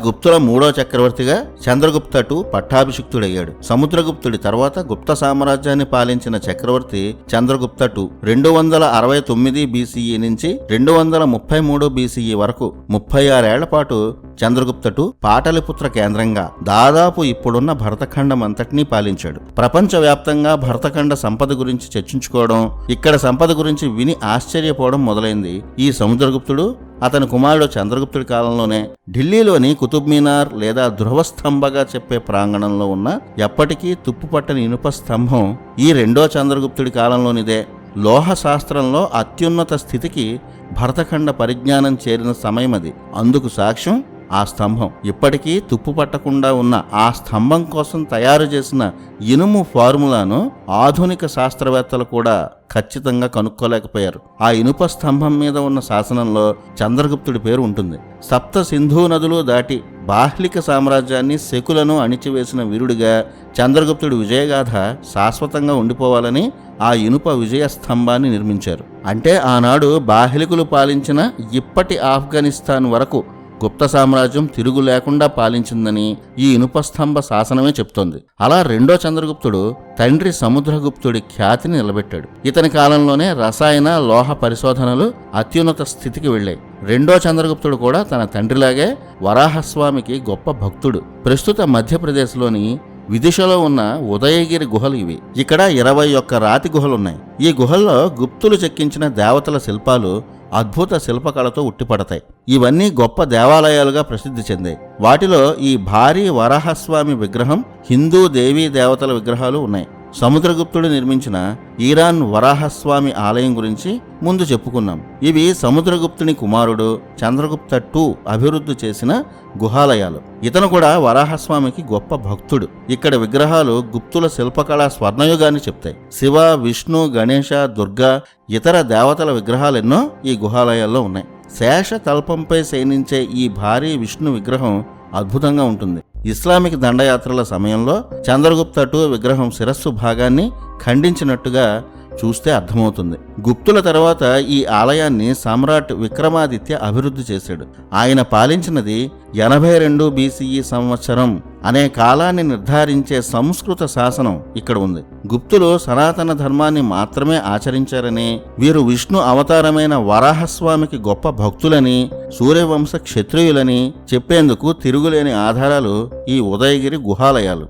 గుప్తుల 3వ చక్రవర్తిగా చంద్రగుప్త II పట్టాభిషిక్తుడయ్యాడు. సముద్రగుప్తుడి తర్వాత గుప్త సామ్రాజ్యాన్ని పాలించిన చక్రవర్తి చంద్రగుప్త II 269 BCE నుంచి 233 BCE వరకు 36 ఏళ్ల పాటు చంద్రగుప్త II పాటలిపుత్ర కేంద్రంగా దాదాపు ఇప్పుడున్న భరతఖండం అంతటినీ పాలించాడు. ప్రపంచవ్యాప్తంగా భరతఖండ సంపద గురించి చర్చించుకోవడం, ఇక్కడ సంపద గురించి విని ఆశ్చర్యపోవడం మొదలైంది ఈ సముద్రగుప్తుడు అతని కుమారుడు చంద్రగుప్తుడి కాలంలోనే. ఢిల్లీలోని కుతుబ్ మీనార్ లేదా ధ్రువస్తంభగా చెప్పే ప్రాంగణంలో ఉన్న ఎప్పటికీ తుప్పుపట్టని ఇనుప స్తంభం ఈ 2వ చంద్రగుప్తుడి కాలంలోనిదే. లోహ శాస్త్రంలో అత్యున్నత స్థితికి భరతఖండ పరిజ్ఞానం చేరిన సమయమది. అందుకు సాక్ష్యం ఆ స్తంభం. ఇప్పటికీ తుప్పు పట్టకుండా ఉన్న ఆ స్తంభం కోసం తయారు చేసిన ఇనుము ఫార్ములాను ఆధునిక శాస్త్రవేత్తలు కూడా ఖచ్చితంగా కనుక్కోలేకపోయారు. ఆ ఇనుప స్తంభం మీద ఉన్న శాసనంలో చంద్రగుప్తుడి పేరు ఉంటుంది. సప్త సింధు నదులు దాటి బాహ్లిక సామ్రాజ్యాన్ని శకులను అణిచివేసిన వీరుడిగా చంద్రగుప్తుడి విజయగాథ శాశ్వతంగా ఉండిపోవాలని ఆ ఇనుప విజయ స్తంభాన్ని నిర్మించారు. అంటే ఆనాడు బాహ్లికులు పాలించిన ఇప్పటి ఆఫ్ఘనిస్తాన్ వరకు గుప్త సామ్రాజ్యం తిరుగు లేకుండా పాలించిందని ఈ ఇనుప స్తంభ శాసనమే చెప్తోంది. అలా 2వ చంద్రగుప్తుడు తండ్రి సముద్రగుప్తుడి ఖ్యాతిని నిలబెట్టాడు. ఇతని కాలంలోనే రసాయన లోహ పరిశోధనలు అత్యున్నత స్థితికి వెళ్ళాయి. 2వ చంద్రగుప్తుడు కూడా తన తండ్రిలాగే వరాహస్వామికి గొప్ప భక్తుడు. ప్రస్తుత మధ్యప్రదేశ్లోని విదిశలో ఉన్న ఉదయగిరి గుహలు ఇవి. ఇక్కడ 21 రాతి గుహలున్నాయి. ఈ గుహల్లో గుప్తులు చెక్కించిన దేవతల శిల్పాలు అద్భుత శిల్పకళతో ఉట్టిపడతాయి. ఇవన్నీ గొప్ప దేవాలయాలుగా ప్రసిద్ధి చెందాయి. వాటిలో ఈ భారీ వరాహస్వామి విగ్రహం, హిందూ దేవీ దేవతల విగ్రహాలు ఉన్నాయి. సముద్రగుప్తుడు నిర్మించిన ఈరాన్ వరాహస్వామి ఆలయం గురించి ముందు చెప్పుకున్నాం. ఇవి సముద్రగుప్తుని కుమారుడు చంద్రగుప్త II అభివృద్ధి చేసిన గుహాలయాలు. ఇతను కూడా వరాహస్వామికి గొప్ప భక్తుడు. ఇక్కడ విగ్రహాలు గుప్తుల శిల్పకళా స్వర్ణయుగాన్ని చెప్తాయి. శివ, విష్ణు, గణేశ, దుర్గా, ఇతర దేవతల విగ్రహాలెన్నో ఈ గుహాలయాల్లో ఉన్నాయి. శేష తల్పంపై శయనించే ఈ భారీ విష్ణు విగ్రహం అద్భుతంగా ఉంటుంది. ఇస్లామిక్ దండయాత్రల సమయంలో చంద్రగుప్త II విగ్రహం శిరస్సు భాగాన్ని ఖండించినట్టుగా చూస్తే అర్థమవుతుంది. గుప్తుల తర్వాత ఈ ఆలయాన్ని సమ్రాట్ విక్రమాదిత్య అభివృద్ధి చేశాడు. ఆయన పాలించినది 82 BCE సంవత్సరం అనే కాలాన్ని నిర్ధారించే సంస్కృత శాసనం ఇక్కడ ఉంది. గుప్తులు సనాతన ధర్మాన్ని మాత్రమే ఆచరించారని, వీరు విష్ణు అవతారమైన వరాహస్వామికి గొప్ప భక్తులని, సూర్యవంశ క్షత్రియులని చెప్పేందుకు తిరుగులేని ఆధారాలు ఈ ఉదయగిరి గుహాలయాలు.